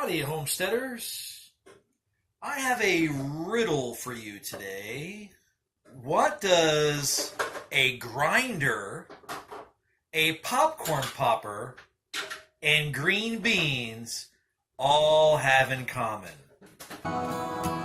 Howdy, homesteaders. I have a riddle for you today. What does a grinder, a popcorn popper, and green beans all have in common? Now,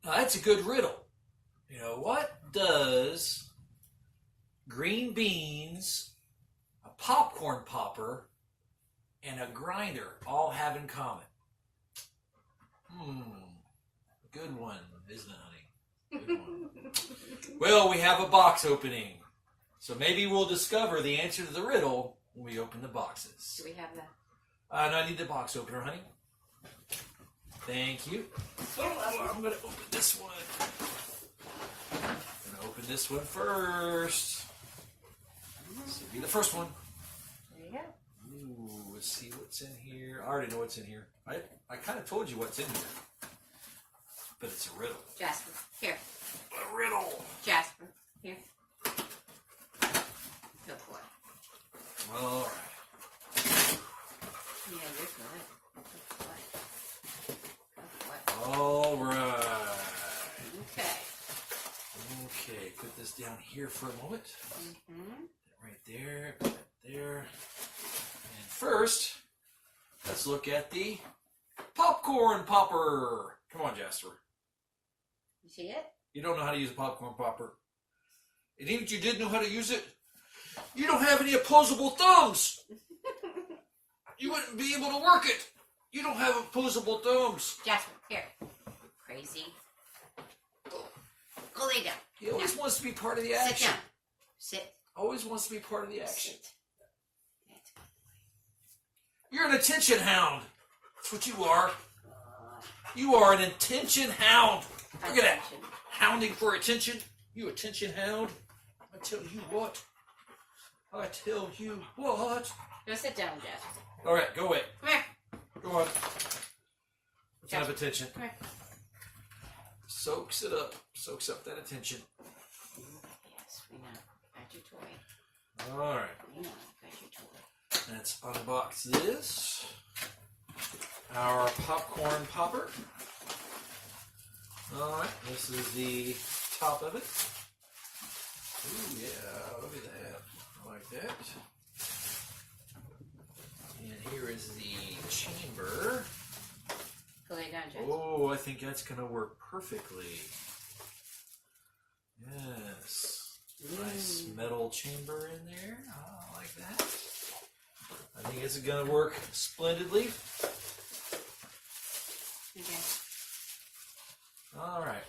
that's a good riddle. You know, what does green beans, a popcorn popper, and a grinder all have in common? Good one, isn't it, honey? Good one. Well, we have a box opening. So maybe we'll discover the answer to the riddle when we open the boxes. Do we have that? No, I need the box opener, honey. Thank you. Oh, I'm going to open this one. I'm going to open this one first. This will be the first one. There you go. Ooh, let's see what's in here. I already know what's in here. I kind of told you what's in here. But it's a riddle. Jasper, here. A riddle. Jasper, here. Go for it. All right. Yeah, you're good. Go for it. Go for it. All right. Okay. Okay, put this down here for a moment. Mm-hmm. Right there, right there. And first, let's look at the popcorn popper. Come on, Jasper. You see it? You don't know how to use a popcorn popper. And even if you did know how to use it, you don't have any opposable thumbs. You wouldn't be able to work it. You don't have opposable thumbs. Jasper, here. Crazy. Go lay down. He always wants to be part of the Sit action. down. Sit. Always wants to be part of the action. Sit. That's good. You're an attention hound. That's what you are. You are an attention hound. Look at that. Hounding for attention. You attention hound. I tell you what. I tell you what. Go sit down, Jasper. All right, go away. Come here. Go on. Let's have attention. Come here. Soaks it up. Soaks up that attention. Yes, we know. Got your toy. All right. We know. Got your toy. Let's unbox this. Our popcorn popper. All right. This is the top of it. Ooh, yeah. Look at that. I like that. And here is the chamber. Go lay down, Jasper. Oh, I think that's going to work perfectly. Yes. Nice metal chamber in there. Oh, I like that. I think it's going to work splendidly. Okay. All right.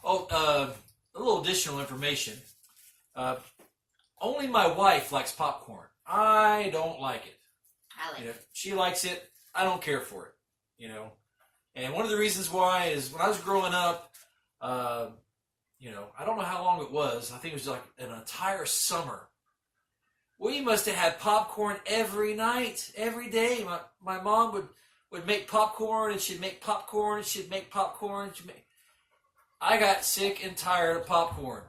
Oh, a little additional information. Only my wife likes popcorn. I don't like it. I like it. She likes it. I don't care for it. You know. And one of the reasons why is when I was growing up, I don't know how long it was. I think it was like an entire summer. We must have had popcorn every night, every day. My mom would make popcorn, and she'd make popcorn, and she'd make popcorn. I got sick and tired of popcorn.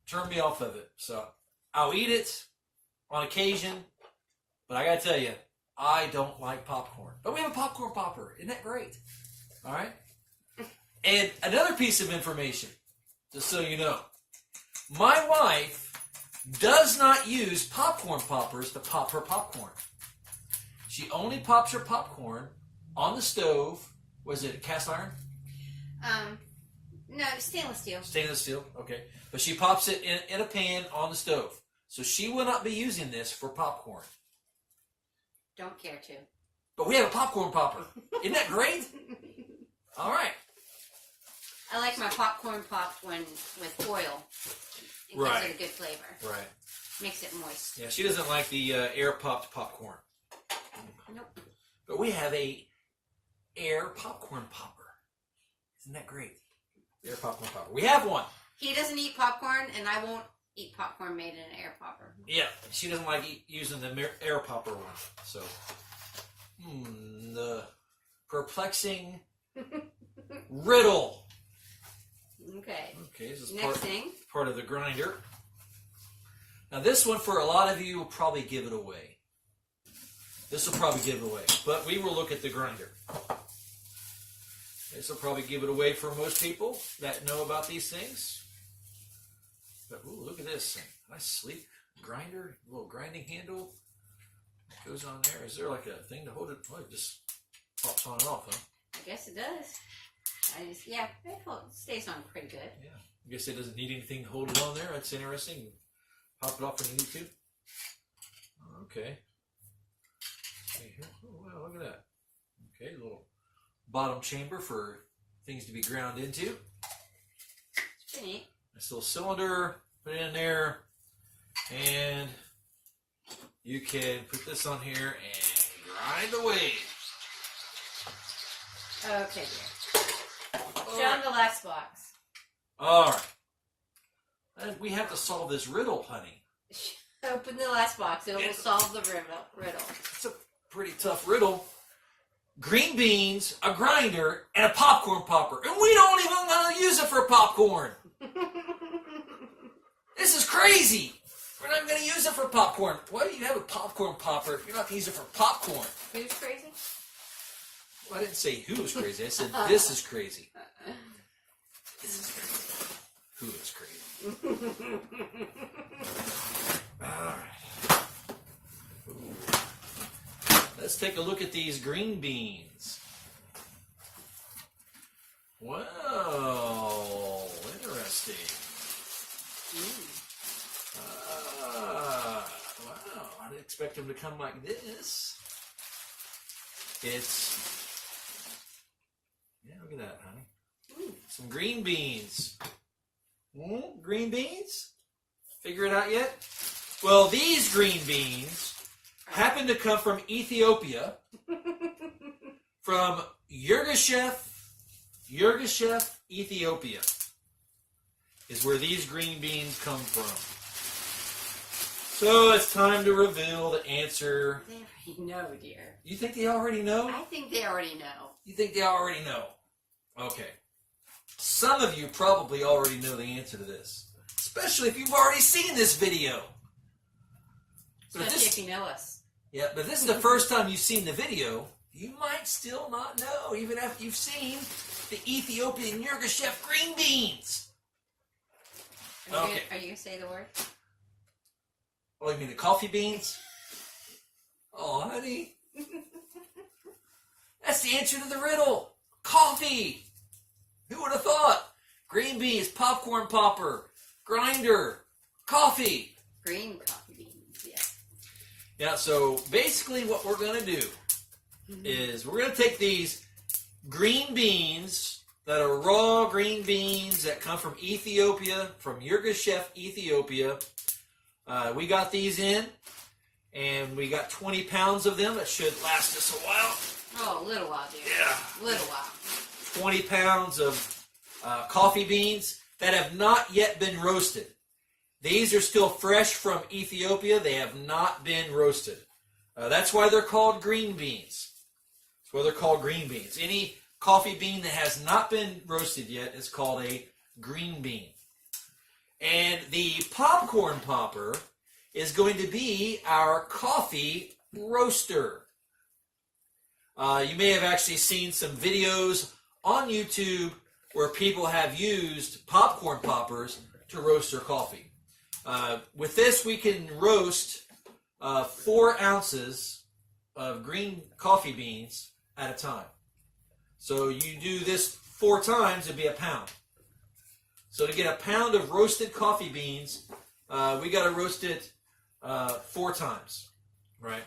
Turned me off of it. So I'll eat it on occasion, but I got to tell you, I don't like popcorn. But we have a popcorn popper. Isn't that great? All right? And another piece of information, just so you know. My wife does not use popcorn poppers to pop her popcorn. She only pops her popcorn on the stove. Was it cast iron? No, stainless steel. Stainless steel, okay. But she pops it in a pan on the stove. So she will not be using this for popcorn. Don't care to. But we have a popcorn popper. Isn't that great? All right. I like my popcorn popped with oil. It gives it a good flavor. Right. Makes it moist. Yeah, she doesn't like the air-popped popcorn. Nope. But we have a air popcorn popper. Isn't that great? Air popcorn popper. We have one. He doesn't eat popcorn, and I won't eat popcorn made in an air popper. Yeah, she doesn't like using the air popper one. So, the perplexing riddle. Okay. Okay, this is Next thing. part of the grinder. Now this one, for a lot of you, will probably give it away. This will probably give it away. But we will look at the grinder. This will probably give it away for most people that know about these things. But ooh, look at this thing. Nice sleek grinder, little grinding handle. Goes on there. Is there like a thing to hold it? Oh, it just pops on and off, huh? I guess it does. Yeah, it stays on pretty good. Yeah. I guess it doesn't need anything to hold it on there. That's interesting. Pop it off when you need to. Okay. Okay, here. Oh, wow, look at that. Okay, little bottom chamber for things to be ground into. It's pretty neat. Nice little cylinder. Put it in there. And you can put this on here and grind away. Okay, dear. Show them the last box. All right. And we have to solve this riddle, honey. Open the last box. It will solve the riddle. It's a pretty tough riddle. Green beans, a grinder, and a popcorn popper. And we don't even want to use it for popcorn. This is crazy. We're not going to use it for popcorn. Why do you have a popcorn popper if you're not going to use it for popcorn? Who's crazy? Well, I didn't say who was crazy. I said this is crazy. This is crazy. Who is crazy? All right. Let's take a look at these green beans. Wow, interesting. Wow, I didn't expect them to come like this. Yeah, look at that, honey. Some green beans. Green beans? Figure it out yet? Well, these green beans happen to come from Ethiopia, from Yirgacheffe, Ethiopia, is where these green beans come from. So it's time to reveal the answer. They already know, dear. You think they already know? I think they already know. You think they already know? Okay. Some of you probably already know the answer to this, especially if you've already seen this video. Especially if you know us. Yeah, but this is the first time you've seen the video. You might still not know, even after you've seen the Ethiopian Yirgacheffe green beans. Are you going to say the word? Oh, you mean the coffee beans? Oh, honey. That's the answer to the riddle. Coffee. Who would have thought? Green beans, popcorn popper, grinder, coffee. Green coffee beans, yeah. Yeah, so basically what we're going to do is we're going to take these green beans that are raw green beans that come from Ethiopia, from Yirgacheffe, Ethiopia. We got these in, and we got 20 pounds of them. That should last us a while. Oh, a little while, dear. Yeah. A little while. 20 pounds of coffee beans that have not yet been roasted. These are still fresh from Ethiopia. They have not been roasted. That's why they're called green beans. That's why they're called green beans. Any coffee bean that has not been roasted yet is called a green bean. And the popcorn popper is going to be our coffee roaster. You may have actually seen some videos on YouTube where people have used popcorn poppers to roast their coffee. With this, we can roast 4 ounces of green coffee beans at a time. So you do this 4 times, it'd be a pound. So to get a pound of roasted coffee beans, we got to roast it 4 times, right?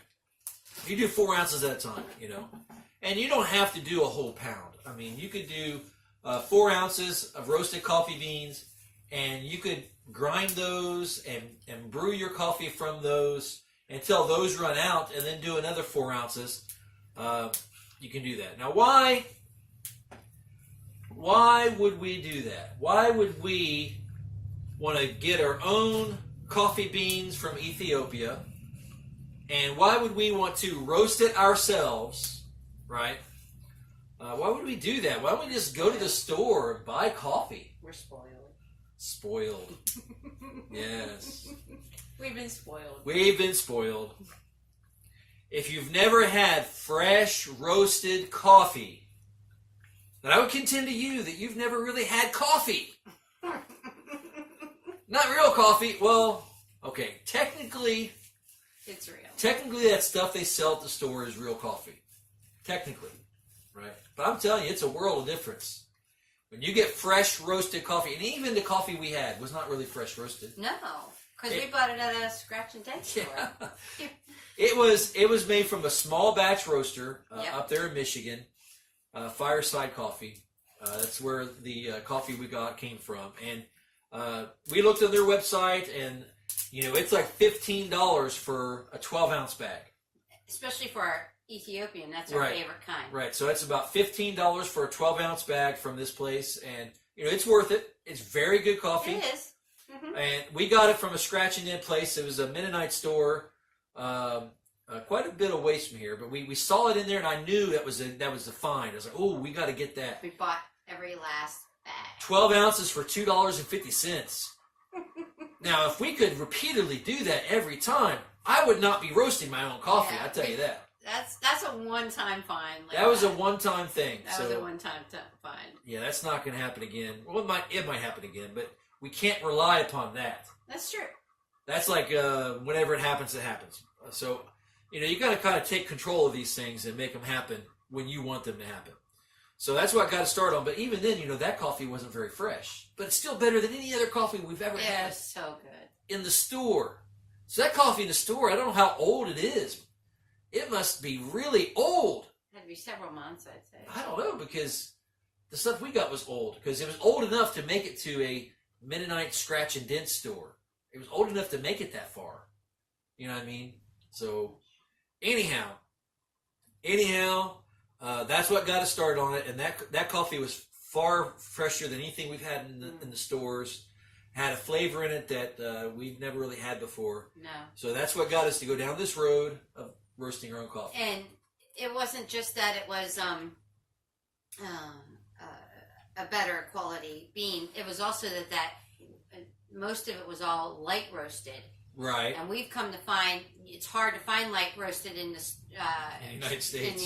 You do 4 ounces at a time, you know. And you don't have to do a whole pound. I mean, you could do 4 ounces of roasted coffee beans, and you could grind those and brew your coffee from those until those run out, and then do another 4 ounces. You can do that. Now, why would we do that? Why would we want to get our own coffee beans from Ethiopia? And why would we want to roast it ourselves, right? Why would we do that? Why don't we just go to the store and buy coffee? We're spoiled. Spoiled. Yes. We've been spoiled. We've been spoiled. If you've never had fresh roasted coffee, then I would contend to you that you've never really had coffee. Not real coffee. Well, okay, technically, it's real. Technically, that stuff they sell at the store is real coffee. Technically, right? But I'm telling you, it's a world of difference. When you get fresh roasted coffee, and even the coffee we had was not really fresh roasted. No, because we bought it at a scratch and dent store. Yeah. It was made from a small batch roaster Yep. up there in Michigan, Fireside Coffee. That's where the coffee we got came from, and we looked on their website, and it's like $15 for a 12-ounce bag. Especially for our Ethiopian, that's our Right. favorite kind. Right, so that's about $15 for a 12-ounce bag from this place, and it's worth it. It's very good coffee. It is. Mm-hmm. And we got it from a scratch and dent place. It was a Mennonite store, quite a bit away from here. But we saw it in there, and I knew that was the find. I was like, oh, we got to get that. We bought every last bag. 12 ounces for $2.50. Now, if we could repeatedly do that every time, I would not be roasting my own coffee. Yeah. I tell you that. That's a one-time find. That was a one-time thing. That was a one-time find. Yeah, that's not going to happen again. Well, it might happen again, but we can't rely upon that. That's true. That's like whenever it happens, it happens. So, you got to kind of take control of these things and make them happen when you want them to happen. So that's what I got to start on. But even then, that coffee wasn't very fresh. But it's still better than any other coffee we've ever had. It was so good. In the store. So that coffee in the store, I don't know how old it is. It must be really old. It had to be several months, I'd say. I don't know, because the stuff we got was old. Because it was old enough to make it to a Mennonite scratch and dent store. It was old enough to make it that far. You know what I mean? So, anyhow, that's what got us started on it. And that coffee was far fresher than anything we've had in the stores. Had a flavor in it that we've never really had before. No. So that's what got us to go down this road of roasting our own coffee. And it wasn't just that it was a better quality bean. It was also that most of it was all light roasted. Right. And we've come to find it's hard to find light roasted in the United States.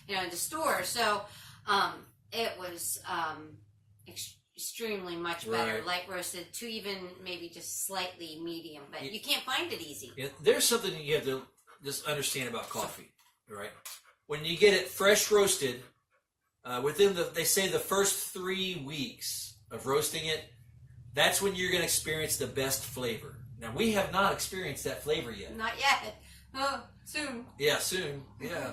In the store. So it was extremely much better, Right. light roasted to even maybe just slightly medium. But you can't find it easy. Yeah, there's something that you have to just understand about coffee, right? When you get it fresh roasted, they say the first 3 weeks of roasting it, that's when you're going to experience the best flavor. Now, we have not experienced that flavor yet. Not yet. Oh, soon. Yeah, soon. Yeah.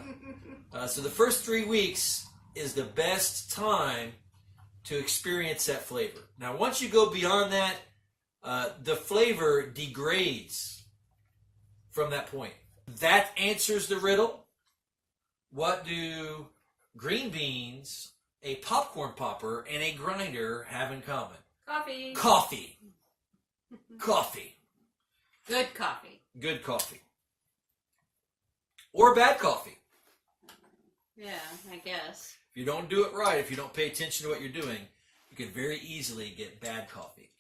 So the first 3 weeks is the best time to experience that flavor. Now, once you go beyond that, the flavor degrades from that point. That answers the riddle. What do green beans, a popcorn popper, and a grinder have in common? Coffee. Coffee. Coffee. Good coffee. Good coffee. Or bad coffee. Yeah, I guess. If you don't do it right, if you don't pay attention to what you're doing, you can very easily get bad coffee.